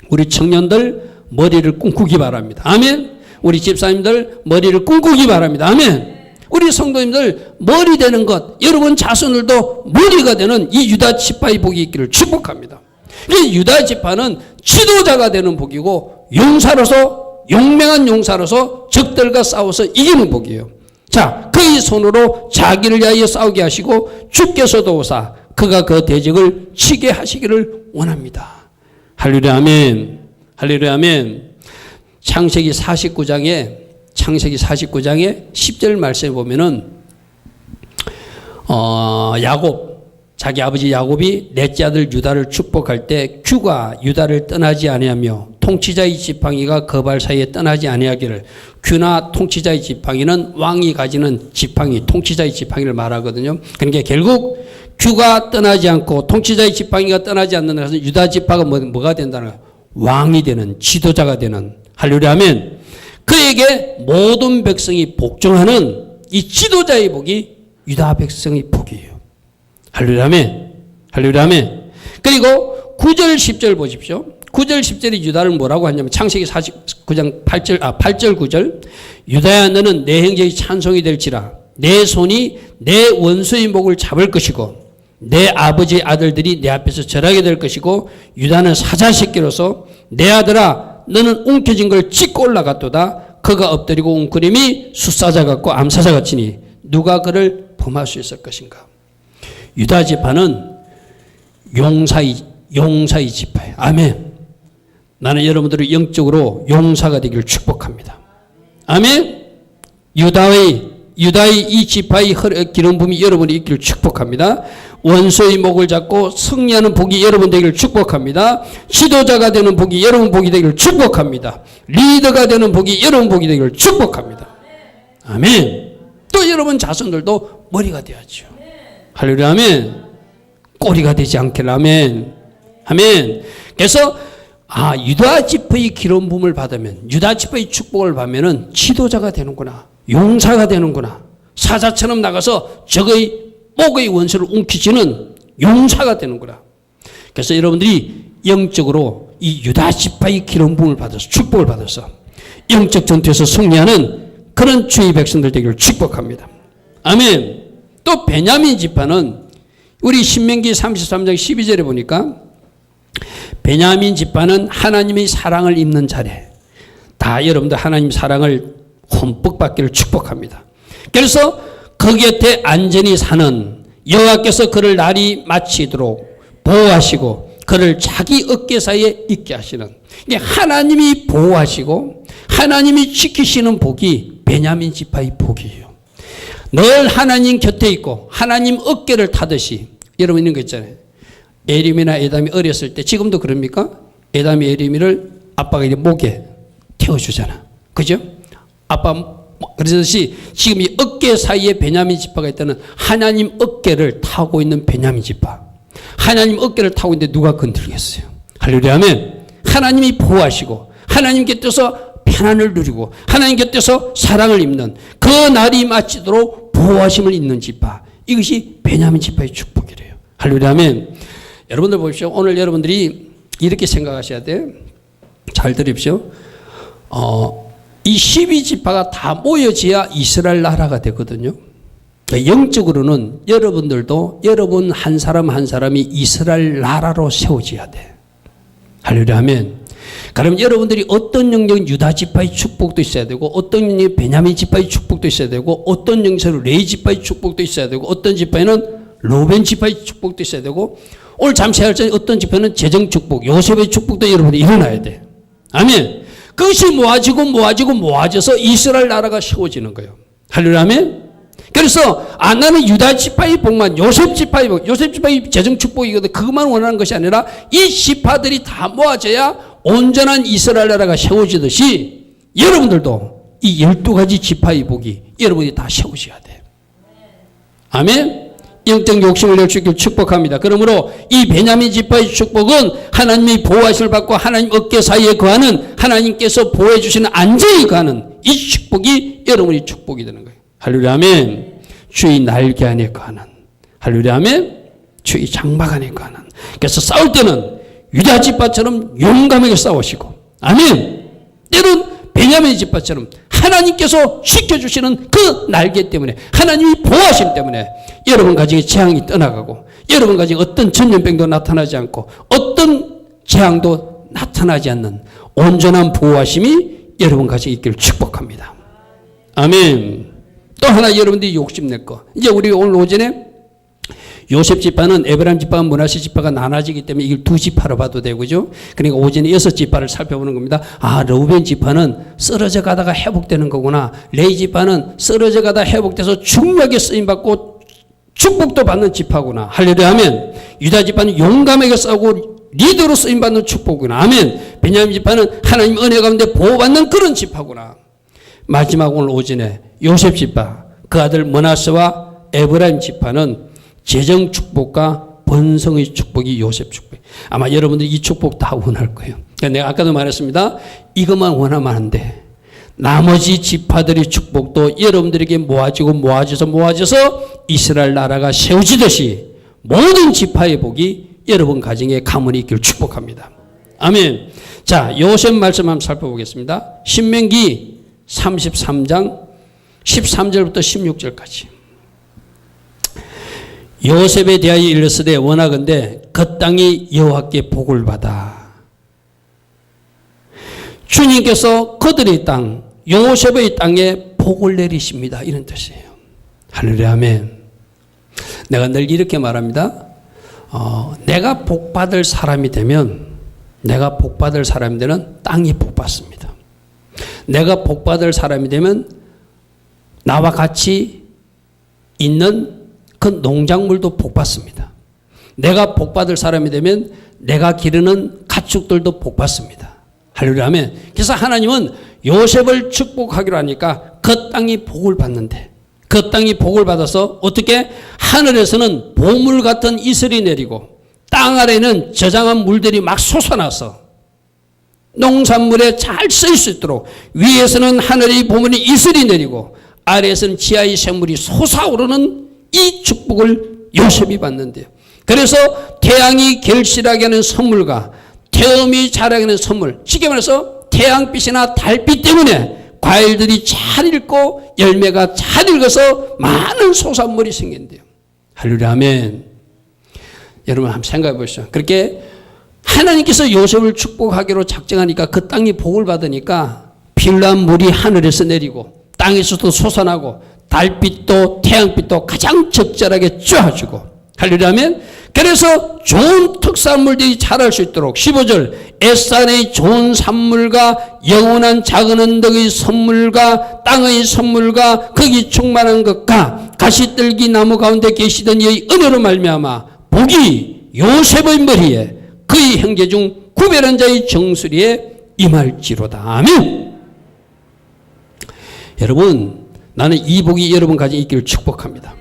Speaker 1: 우리 청년들 머리를 꿈꾸기 바랍니다. 아멘. 우리 집사님들 머리를 꿈꾸기 바랍니다. 아멘. 우리 성도님들 머리 되는 것, 여러분 자손들도 머리가 되는 이 유다 지파의 복이 있기를 축복합니다. 이 유다 지파는 지도자가 되는 복이고 용사로서, 용맹한 용사로서 적들과 싸워서 이기는 복이에요. 자, 그의 손으로 자기를 위하여 싸우게 하시고 주께서도 오사 그가 그 대적을 치게 하시기를 원합니다. 할렐루야 아멘. 할렐루야 아멘. 창세기 49장에 10절 말씀에 보면은 야곱, 자기 아버지 야곱이 넷째 아들 유다를 축복할 때 규가 유다를 떠나지 아니하며 통치자의 지팡이가 그 발 사이에 떠나지 아니하기를. 규나 통치자의 지팡이는 왕이 가지는 지팡이, 통치자의 지팡이를 말하거든요. 그러니까 결국 규가 떠나지 않고 통치자의 지팡이가 떠나지 않는 것은 유다 지파가 뭐가 된다는 거예요? 왕이 되는, 지도자가 되는. 할렐루야 아멘. 그에게 모든 백성이 복종하는 이 지도자의 복이 유다 백성의 복이에요. 할렐루야 아멘. 할렐루야 아멘. 그리고 9절 10절 보십시오. 9절 10절이 유다를 뭐라고 하냐면 창세기 49장 8절 9절 유다야 너는 내 형제의 찬송이 될지라 내 손이 내 원수의 목을 잡을 것이고 내 아버지의 아들들이 내 앞에서 절하게 될 것이고 유다는 사자 새끼로서 내 아들아 너는 움켜진 걸 찢고 올라갔도다. 그가 엎드리고 웅크림이 숫사자 같고 암사자 같으니 누가 그를 범할 수 있을 것인가. 유다 지파는 용사의 지파예요. 아멘. 나는 여러분들이 영적으로 용사가 되기를 축복합니다. 아멘. 유다의 이 지파의 기름 부음이 여러분이 있기를 축복합니다. 원수의 목을 잡고 승리하는 복이 여러분 되기를 축복합니다. 지도자가 되는 복이 여러분 복이 되기를 축복합니다. 리더가 되는 복이 여러분 복이 되기를 축복합니다. 아멘. 또 여러분 자손들도 머리가 되어야죠. 할렐루야. 아멘. 꼬리가 되지 않길. 아멘. 아멘. 그래서 유다 지파의 기름 부음을 받으면, 유다 지파의 축복을 받으면은 지도자가 되는구나. 용사가 되는구나. 사자처럼 나가서 적의 목의 원수를 움켜쥐는 용사가 되는구나. 그래서 여러분들이 영적으로 이 유다 지파의 기름 부음을 받아서 축복을 받아서 영적 전투에서 승리하는 그런 주의 백성들 되기를 축복합니다. 아멘. 또 베냐민 지파는 우리 신명기 33장 12절에 보니까 베냐민 지파는 하나님의 사랑을 입는 자리에 다 여러분들 하나님 사랑을 흠뻑 받기를 축복합니다. 그래서 그 곁에 안전히 사는 여호와께서 그를 날이 마치도록 보호하시고 그를 자기 어깨 사이에 있게 하시는, 하나님이 보호하시고 하나님이 지키시는 복이 베냐민 지파의 복이에요. 늘 하나님 곁에 있고 하나님 어깨를 타듯이, 여러분 있는 거 있잖아요. 에림이나 에담이 어렸을 때, 지금도 그럽니까? 에담이 에림이를 아빠가 이제 목에 태워주잖아. 그죠? 아빠, 그러듯이 지금 이 어깨 사이에 베냐민 지파가 있다는, 하나님 어깨를 타고 있는 베냐민 지파. 하나님 어깨를 타고 있는데 누가 건들겠어요? 할렐루야. 아멘. 하나님이 보호하시고 하나님 곁에서 편안을 누리고 하나님 곁에서 사랑을 입는 그 날이 마치도록 보호하심을 입는 지파. 이것이 베냐민 지파의 축복이래요. 할렐루야. 아멘. 여러분들 보십시오. 오늘 여러분들이 이렇게 생각하셔야 돼요. 잘 들으십시오. 이 12지파가 다 모여져야 이스라엘 나라가 되거든요. 영적으로는 여러분들도 여러분 한 사람 한 사람이 이스라엘 나라로 세워져야 돼. 할렐루야. 아멘. 그럼 여러분들이 어떤 영역은 유다 지파의 축복도 있어야 되고, 어떤 영역은 베냐민 지파의 축복도 있어야 되고, 어떤 영역은 레위 지파의 축복도 있어야 되고, 어떤 지파에는 로벤 지파의 축복도 있어야 되고, 오늘 잠시 할 때 어떤 지파는 재정 축복, 요셉의 축복도 여러분이 일어나야 돼. 아멘. 그것이 모아져서 이스라엘 나라가 세워지는 거예요. 할렐루야. 아멘. 그래서 나는 유다 지파의 복만, 요셉 지파의 복, 요셉 지파의 재정 축복이거든, 그것만 원하는 것이 아니라 이 지파들이 다 모아져야 온전한 이스라엘 나라가 세워지듯이 여러분들도 이 12가지 지파의 복이 여러분이 다 세워져야 돼. 아멘. 영적 욕심을 낼 수 있기를 축복합니다. 그러므로 이 베냐민 지파의 축복은 하나님이 보호하심을 받고 하나님 어깨 사이에 거하는, 하나님께서 보호해 주시는 안전히 거하는 이 축복이 여러분의 축복이 되는 거예요. 할렐루야. 아멘. 주의 날개 안에 거하는, 할렐루야. 아멘. 주의 장막 안에 거하는. 그래서 싸울 때는 유다 지파처럼 용감하게 싸우시고, 아멘. 때론 베냐민 지파처럼 하나님께서 지켜주시는 그 날개 때문에, 하나님이 보호하심 때문에 여러분 가정에 재앙이 떠나가고, 여러분 가정에 어떤 전염병도 나타나지 않고 어떤 재앙도 나타나지 않는 온전한 보호하심이 여러분 가정에 있기를 축복합니다. 아멘. 또 하나 여러분들이 욕심낼 거, 이제 우리 오늘 오전에 요셉 지파는 에브라임 지파와 므낫세 지파가 나눠지기 때문에 이걸 두 지파로 봐도 되고죠. 그러니까 오전에 6지파를 살펴보는 겁니다. 르우벤 지파는 쓰러져 가다가 회복되는 거구나. 레위 지파는 쓰러져 가다 회복돼서 중요하게 쓰임받고 축복도 받는 지파구나. 할렐루야. 아멘. 유다 지파는 용감하게 싸우고 리더로 쓰임받는 축복이구나. 아멘. 베냐민 지파는 하나님 은혜 가운데 보호받는 그런 지파구나. 마지막 오늘 오전에 요셉 지파, 그 아들 므낫세와 에브라임 지파는 재정 축복과 번성의 축복이 요셉 축복. 아마 여러분들이 이 축복 다 원할 거예요. 내가 아까도 말했습니다. 이것만 원하면 안 돼. 나머지 지파들의 축복도 여러분들에게 모아져서 이스라엘 나라가 세워지듯이 모든 지파의 복이 여러분 가정에 가문이 있기를 축복합니다. 아멘. 자, 요셉 말씀 한번 살펴보겠습니다. 신명기 33장 13절부터 16절까지. 요셉에 대하여 일렀으되 원하건대 그 땅이 여호와께 복을 받아 주님께서 그들의 땅, 요셉의 땅에 복을 내리십니다. 이런 뜻이에요. 할렐루야, 아멘. 내가 늘 이렇게 말합니다. 내가 복받을 사람이 되면 땅이 복받습니다. 내가 복받을 사람이 되면 나와 같이 있는 그 농작물도 복받습니다. 내가 복받을 사람이 되면 내가 기르는 가축들도 복받습니다. 할렐루야, 아멘. 그래서 하나님은 요셉을 축복하기로 하니까 그 땅이 복을 받는데, 그 땅이 복을 받아서 어떻게 하늘에서는 보물 같은 이슬이 내리고 땅 아래는 저장한 물들이 막 솟아나서 농산물에 잘 쓰일 수 있도록 위에서는 하늘의 보물이 이슬이 내리고 아래에서는 지하의 샘물이 솟아오르는 이 축복을 요셉이 받는데요. 그래서 태양이 결실하게 하는 선물과 태음이 자라게 하는 선물, 쉽게 말해서 태양빛이나 달빛 때문에 과일들이 잘 익고 열매가 잘 익어서 많은 소산물이 생긴대요. 할렐루야, 아멘. 여러분 한번 생각해 보시죠. 그렇게 하나님께서 요셉을 축복하기로 작정하니까 그 땅이 복을 받으니까 필요한 물이 하늘에서 내리고 땅에서도 솟아나고 달빛도 태양빛도 가장 적절하게 쬐어주고, 할렐루야, 아멘. 그래서 좋은 특산물들이 자랄 수 있도록 15절 애산의 좋은 산물과 영원한 작은 언덕의 선물과 땅의 선물과 거기 충만한 것과 가시떨기 나무 가운데 계시던 이의 은혜로 말미암아 복이 요셉의 머리에 그의 형제 중 구별한 자의 정수리에 임할지로다. 아멘. 여러분, 나는 이 복이 여러분 가지고 있기를 축복합니다.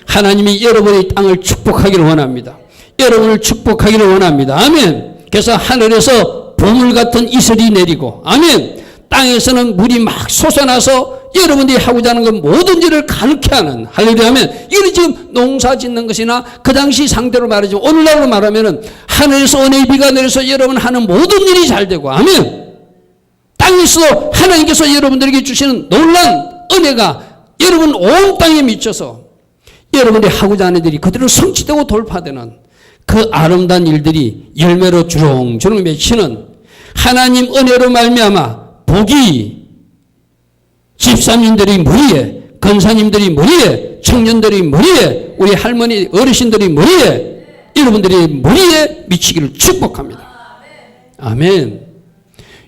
Speaker 1: 하나님이 여러분의 땅을 축복하기를 원합니다. 여러분을 축복하기를 원합니다. 아멘. 그래서 하늘에서 보물 같은 이슬이 내리고, 아멘. 땅에서는 물이 막 솟아나서 여러분들이 하고자 하는 건 뭐든지를 가능케 하는, 할렐루야, 아멘. 이게 지금 농사 짓는 것이나 그 당시 상대로 말하죠. 오늘날로 말하면은 하늘에서 은혜의 비가 내려서 여러분 하는 모든 일이 잘 되고, 아멘. 땅에서 하나님께서 여러분들에게 주시는 놀란 은혜가 여러분 온 땅에 미쳐서 여러분들이 하고자 하는 일이 그대로 성취되고 돌파되는 그 아름다운 일들이 열매로 주렁주렁 맺히는 하나님 은혜로 말미암아 복이 집사님들의 머리에, 권사님들의 머리에, 청년들의 머리에, 우리 할머니 어르신들의 머리에, 여러분들의 머리에 미치기를 축복합니다. 아멘.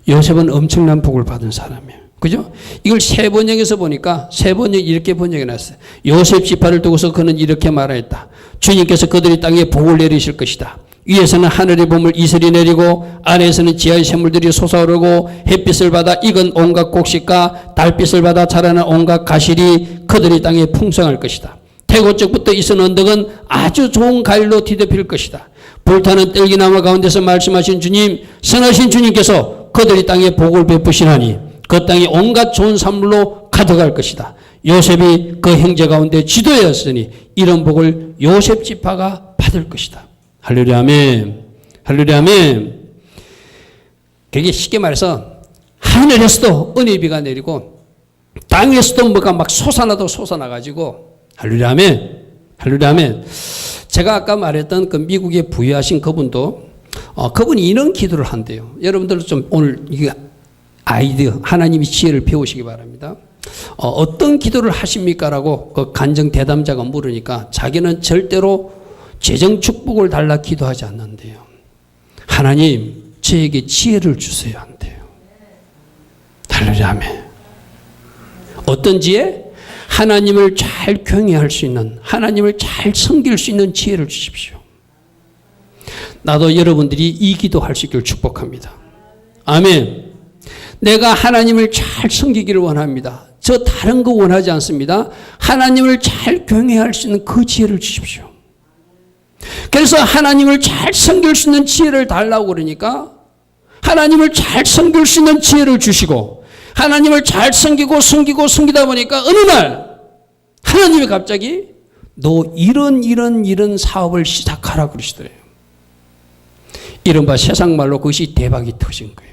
Speaker 1: 요셉은 엄청난 복을 받은 사람이에요. 그죠? 이걸 세 번역에서 보니까 세 번역 이렇게 번역해 놨어요. 요셉 지파를 두고서 그는 이렇게 말하였다. 주님께서 그들의 땅에 복을 내리실 것이다. 위에서는 하늘의 보물 이슬이 내리고 아래에서는 지하의 샘물들이 솟아오르고 햇빛을 받아 익은 온갖 곡식과 달빛을 받아 자라는 온갖 가실이 그들의 땅에 풍성할 것이다. 태고 쪽부터 있은 언덕은 아주 좋은 과일로 뒤덮일 것이다. 불타는 뜰기나무 가운데서 말씀하신 주님, 선하신 주님께서 그들의 땅에 복을 베푸시나니 그 땅이 온갖 좋은 산물로 가득할 것이다. 요셉이 그 형제 가운데 지도였으니 이런 복을 요셉 지파가 받을 것이다. 할렐루야, 아멘. 할렐루야, 아멘. 그게 쉽게 말해서 하늘에서도 은혜의 비가 내리고 땅에서도 뭐가 막 솟아나가지고, 할렐루야, 아멘. 할렐루야, 아멘. 제가 아까 말했던 그 미국에 부유하신 그분도 그분이 이런 기도를 한대요. 여러분들도 좀 오늘 이게 아이디어, 하나님이 지혜를 배우시기 바랍니다. 어떤 기도를 하십니까? 라고 그 간증 대담자가 물으니까 자기는 절대로 재정 축복을 달라 기도하지 않는데요. 하나님, 저에게 지혜를 주세요. 한대요. 할렐루야, 아멘. 어떤 지혜? 하나님을 잘 경외할 수 있는, 하나님을 잘 섬길 수 있는 지혜를 주십시오. 나도 여러분들이 이 기도할 수 있기를 축복합니다. 아멘. 내가 하나님을 잘 섬기기를 원합니다. 저 다른 거 원하지 않습니다. 하나님을 잘 경외할 수 있는 그 지혜를 주십시오. 그래서 하나님을 잘 섬길 수 있는 지혜를 달라고 그러니까 하나님을 잘 섬길 수 있는 지혜를 주시고 하나님을 잘 섬기다 보니까 어느 날 하나님이 갑자기 너 이런 사업을 시작하라 그러시더래요. 이른바 세상 말로 그것이 대박이 터진 거예요.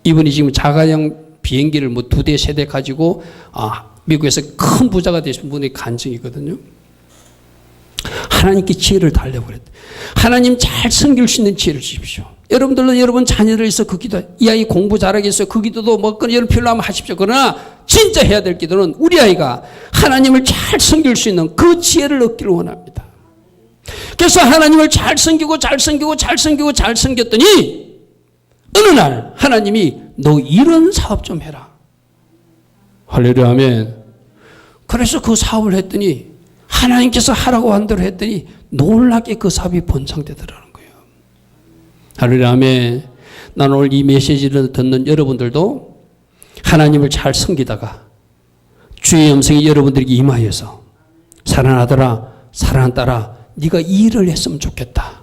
Speaker 1: 이분이 지금 자가용 비행기를 뭐 2대, 3대 가지고 미국에서 큰 부자가 되신 분의 간증이거든요. 하나님께 지혜를 달라고 그랬다. 하나님 잘 섬길 수 있는 지혜를 주십시오. 여러분들도 여러분 자녀들 있어 그 기도, 이 아이 공부 잘하게 해서 그 기도도 뭐 여러분 필요로 하면 하십시오. 그러나 진짜 해야 될 기도는 우리 아이가 하나님을 잘 섬길 수 있는 그 지혜를 얻기를 원합니다. 그래서 하나님을 잘 섬기고 섬겼더니 어느 날 하나님이 너 이런 사업 좀 해라. 할렐루야 아멘. 그래서 그 사업을 했더니 하나님께서 하라고 한 대로 했더니 놀랍게 그 사업이 번창되더라는 거예요. 할렐루야 아멘. 나는 오늘 이 메시지를 듣는 여러분들도 하나님을 잘 섬기다가 주의 음성이 여러분들에게 임하여서 사랑하는 아들아 사랑하는 딸아 네가 이 일을 했으면 좋겠다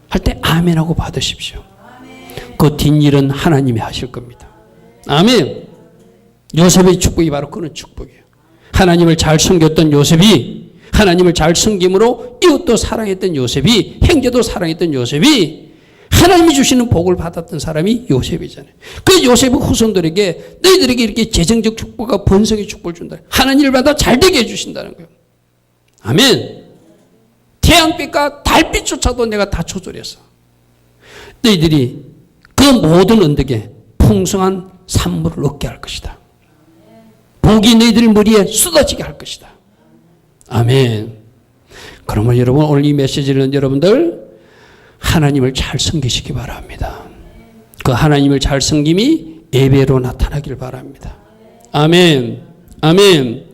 Speaker 1: 할 때 아멘하고 받으십시오. 그 뒷일은 하나님이 하실 겁니다. 아멘. 요셉의 축복이 바로 그런 축복이에요. 하나님을 잘 섬겼던 요셉이 하나님을 잘 섬김으로 이웃도 사랑했던 요셉이 형제도 사랑했던 요셉이 하나님이 주시는 복을 받았던 사람이 요셉이잖아요. 그 요셉의 후손들에게 너희들에게 이렇게 재정적 축복과 번성의 축복을 준다. 하나님을 받아 잘 되게 해주신다는 거예요. 아멘. 태양빛과 달빛조차도 내가 다 조절해서 너희들이 그 모든 언덕에 풍성한 산물을 얻게 할 것이다. 복이 너희들 머리에 쏟아지게 할 것이다. 아멘. 그러면 여러분 오늘 이 메시지는 여러분들 하나님을 잘 섬기시기 바랍니다. 그 하나님을 잘 섬김이 예배로 나타나길 바랍니다. 아멘. 아멘.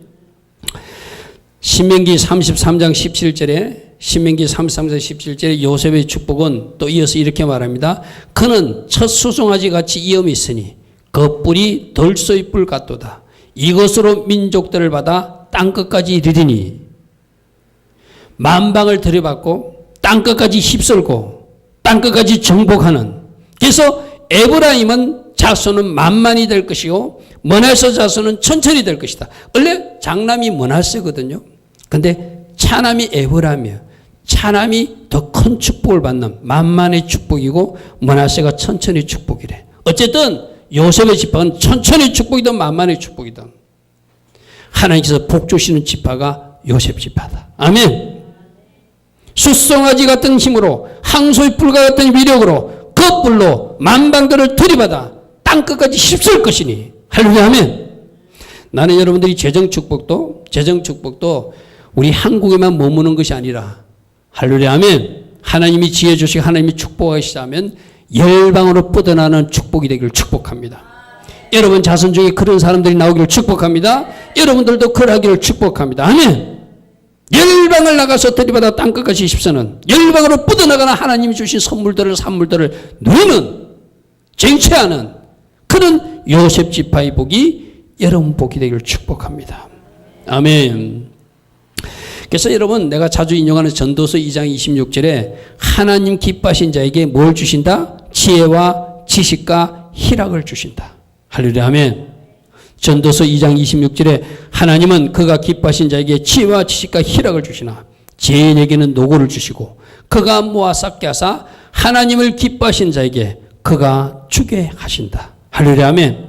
Speaker 1: 신명기 33장 17절에 신명기 33장 17절에 요셉의 축복은 또 이어서 이렇게 말합니다. 그는 첫 수송아지 같이 이음이 있으니 그 뿔이 덜소의 뿔 같도다. 이것으로 민족들을 받아 땅끝까지 이르리니 만방을 들여받고 땅끝까지 휩쓸고 땅끝까지 정복하는. 그래서 에브라임은 자손은 만만이 될 것이요 므낫세 자손은 천천히 될 것이다. 원래 장남이 므낫세거든요. 근데 차남이 에브라임이에요. 차남이 더 큰 축복을 받는 만만의 축복이고 므낫세가 천천히 축복이래. 어쨌든 요셉의 지파는 천천히 축복이든 만만의 축복이든 하나님께서 복 주시는 지파가 요셉 지파다. 아멘. 숫송아지 같은 힘으로 항소의 뿔과 같은 위력으로 그 뿔로 만방들을 들이받아 땅끝까지 휩쓸 것이니. 할렐루야 아멘. 나는 여러분들이 재정 축복도 우리 한국에만 머무는 것이 아니라 할렐루야 아멘. 하나님이 지혜 주시고 하나님이 축복하시자면 열방으로 뻗어나는 축복이 되기를 축복합니다. 여러분 자손 중에 그런 사람들이 나오기를 축복합니다. 여러분들도 그러하기를 축복합니다. 아멘. 열방을 나가서 들이받아 땅끝까지 휩쓰는 열방으로 뻗어나가는 하나님이 주신 선물들을 산물들을 누리는 쟁취하는 그런 요셉 지파의 복이 여러분 복이 되기를 축복합니다. 아멘. 그래서 여러분 내가 자주 인용하는 전도서 2장 26절에 하나님 기뻐하신 자에게 뭘 주신다? 지혜와 지식과 희락을 주신다. 할렐루야 아멘. 전도서 2장 26절에 하나님은 그가 기뻐하신 자에게 지혜와 지식과 희락을 주시나 죄인에게는 노고를 주시고 그가 모아 쌓게 하사 하나님을 기뻐하신 자에게 그가 주게 하신다. 할렐루야 아멘.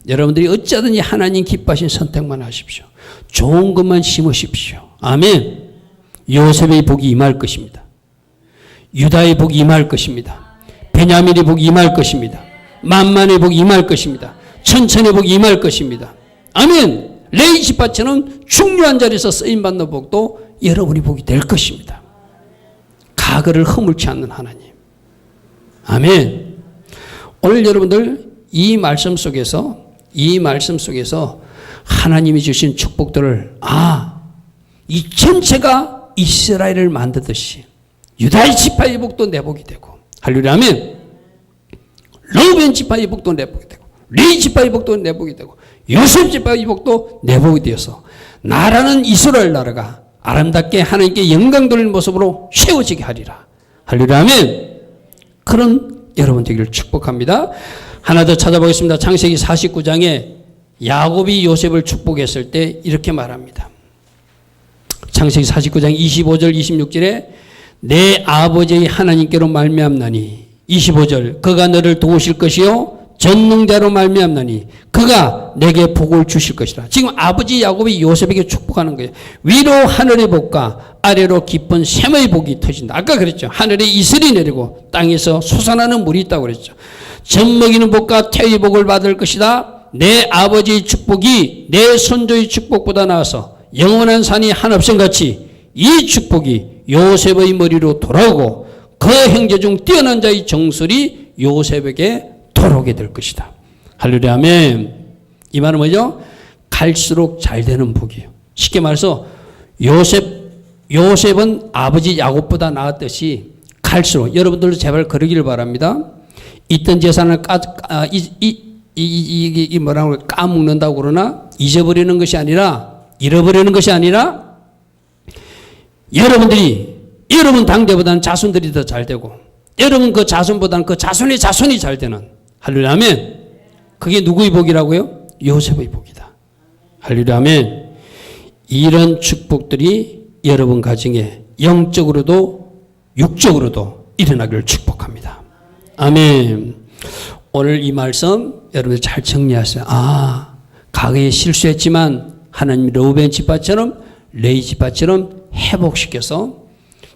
Speaker 1: 여러분들이 어찌하든지 하나님 기뻐하신 선택만 하십시오. 좋은 것만 심으십시오. 아멘. 요셉의 복이 임할 것입니다. 유다의 복이 임할 것입니다. 베냐민의 복이 임할 것입니다. 만만의 복이 임할 것입니다. 천천의 복이 임할 것입니다. 아멘. 레위 지파처럼 중요한 자리에서 쓰임받는 복도 여러분이 복이 될 것입니다. 가거를 허물지 않는 하나님. 아멘. 오늘 여러분들 이 말씀 속에서 하나님이 주신 축복들을 이 전체가 이스라엘을 만드듯이 유다의 지파의 복도 내 복이 되고 할렐루야 아멘. 르우벤 지파의 복도 내 복이 되고 레위 지파의 복도 내 복이 되고 요셉 지파의 복도 내 복이 되어서 나라는 이스라엘 나라가 아름답게 하나님께 영광 돌리는 모습으로 세워지게 하리라. 할렐루야 아멘. 그런 여러분 되기를 축복합니다. 하나 더 찾아보겠습니다. 창세기 49장에 야곱이 요셉을 축복했을 때 이렇게 말합니다. 창세기 49장 25절 26절에 내 아버지의 하나님께로 말미암나니 25절 그가 너를 도우실 것이요 전능자로 말미암나니 그가 내게 복을 주실 것이라. 지금 아버지 야곱이 요셉에게 축복하는 거예요. 위로 하늘의 복과 아래로 깊은 샘의 복이 터진다. 아까 그랬죠. 하늘에 이슬이 내리고 땅에서 솟아나는 물이 있다고 그랬죠. 젖먹이는 복과 태의 복을 받을 것이다. 내 아버지의 축복이 내 선조의 축복보다 나아서 영원한 산이 한없음같이 이 축복이 요셉의 머리로 돌아오고 그 형제 중 뛰어난 자의 정설이 요셉에게 돌아오게 될 것이다. 할렐루야 아멘. 이 말은 뭐죠? 갈수록 잘 되는 복이에요. 쉽게 말해서 요셉은 아버지 야곱보다 나았듯이 갈수록 여러분들도 제발 그러기를 바랍니다. 있던 재산을 뭐라고 까먹는다고 그러나 잊어버리는 것이 아니라 잃어버리는 것이 아니라 여러분 당대보다는 자손들이 더 잘 되고 여러분 그 자손보다는 그 자손의 자손이 잘 되는 할렐루야 아멘. 그게 누구의 복이라고요? 요셉의 복이다. 할렐루야 아멘. 이런 축복들이 여러분 가정에 영적으로도 육적으로도 일어나기를 축복합니다. 아멘. 오늘 이 말씀 여러분들 잘 정리하세요. 과거에 실수했지만 하나님이 르우벤 지파처럼 레위 지파처럼 회복시켜서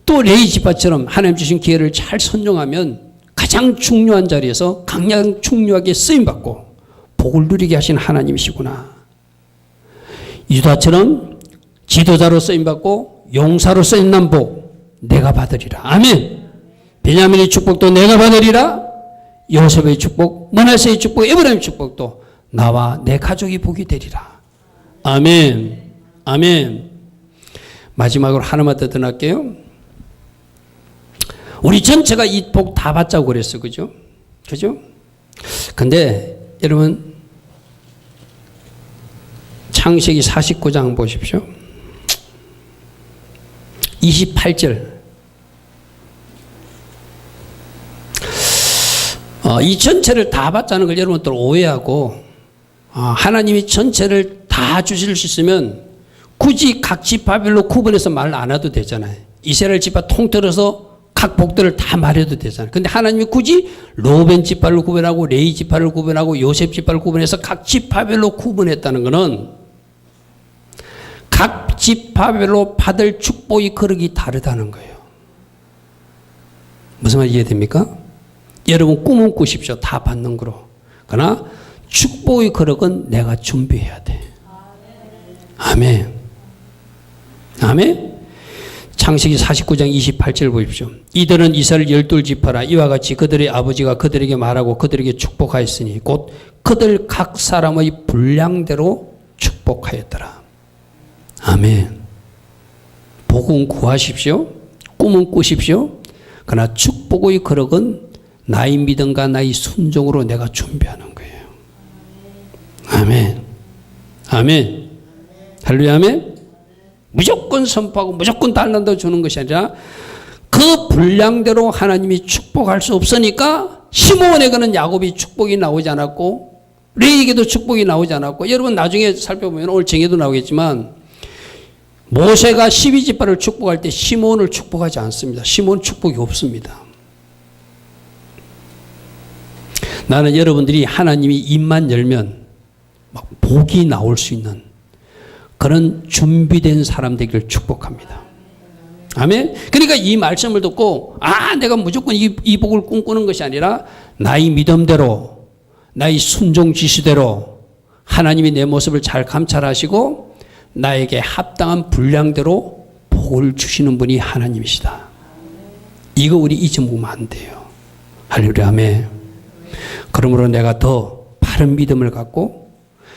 Speaker 1: 또 레위 지파처럼 하나님 주신 기회를 잘 선용하면 가장 중요한 자리에서 가장 중요하게 쓰임받고 복을 누리게 하신 하나님이시구나. 유다처럼 지도자로 쓰임받고 용사로 쓰임난 복 내가 받으리라. 아멘. 베냐민의 축복도 내가 받으리라. 요셉의 축복, 므낫세의 축복, 에브라임의 축복도 나와 내 가족이 복이 되리라. 아멘. 아멘. 마지막으로 하나만 더 드릴게요. 우리 전체가 이 복 다 받자고 그랬어. 그죠? 그죠? 근데 여러분 창세기 49장 보십시오. 28절. 이 전체를 다 받자는 걸 여러분들 오해하고 하나님이 전체를 다 주실 수 있으면 굳이 각 지파별로 구분해서 말 안 해도 되잖아요. 이스라엘 지파 통틀어서 각 복들을 다 말해도 되잖아요. 근데 하나님이 굳이 르우벤 지파를 구분하고 레위 지파를 구분하고 요셉 지파를 구분해서 각 지파별로 구분했다는 것은 각 지파별로 받을 축복의 그릇이 다르다는 거예요. 무슨 말 이해됩니까? 여러분 꿈은 꾸십시오. 다 받는 거로. 그러나 축복의 그릇은 내가 준비해야 돼. 아멘. 아멘. 창세기 49장 28절 보십시오. 이들은 이스라엘 12지파라. 이와 같이 그들의 아버지가 그들에게 말하고 그들에게 축복하였으니 곧 그들 각 사람의 분량대로 축복하였더라. 아멘. 복은 구하십시오. 꿈은 꾸십시오. 그러나 축복의 그릇은 나의 믿음과 나의 순종으로 내가 준비하는 거예요. 아멘. 아멘. 할렐루야 아멘. 무조건 선포하고 무조건 달란다 주는 것이 아니라 그 분량대로 하나님이 축복할 수 없으니까 시므온에게는 야곱이 축복이 나오지 않았고 레위에게도 축복이 나오지 않았고 여러분 나중에 살펴보면 오늘 정에도 나오겠지만 모세가 12지파를 축복할 때 시므온을 축복하지 않습니다. 시므온 축복이 없습니다. 나는 여러분들이 하나님이 입만 열면 막 복이 나올 수 있는 그런 준비된 사람 되기를 축복합니다. 아멘. 그러니까 이 말씀을 듣고 내가 무조건 이 복을 꿈꾸는 것이 아니라 나의 믿음대로 나의 순종 지시대로 하나님이 내 모습을 잘 감찰하시고 나에게 합당한 분량대로 복을 주시는 분이 하나님이시다. 이거 우리 잊어먹으면 안 돼요. 할렐루야 아멘. 그러므로 내가 더 바른 믿음을 갖고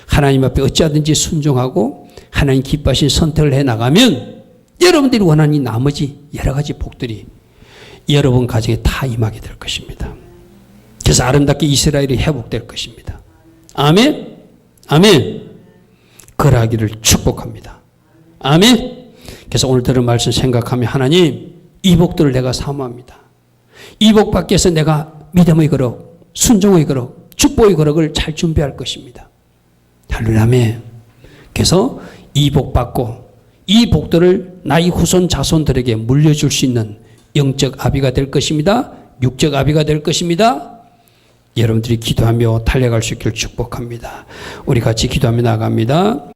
Speaker 1: 하나님 앞에 어찌하든지 순종하고 하나님 기뻐하신 선택을 해나가면 여러분들이 원하는 이 나머지 여러 가지 복들이 여러분 가정에 다 임하게 될 것입니다. 그래서 아름답게 이스라엘이 회복될 것입니다. 아멘. 아멘. 그러하기를 축복합니다. 아멘. 그래서 오늘 들은 말씀 생각하며 하나님 이 복들을 내가 사모합니다. 이 복 받기 위해서 내가 믿음의 그릇, 순종의 그릇, 축복의 그릇을 잘 준비할 것입니다. 할렐루야 아멘. 그래서 이 복 받고 이 복들을 나의 후손 자손들에게 물려줄 수 있는 영적 아비가 될 것입니다. 육적 아비가 될 것입니다. 여러분들이 기도하며 달려갈 수 있기를 축복합니다. 우리 같이 기도하며 나갑니다.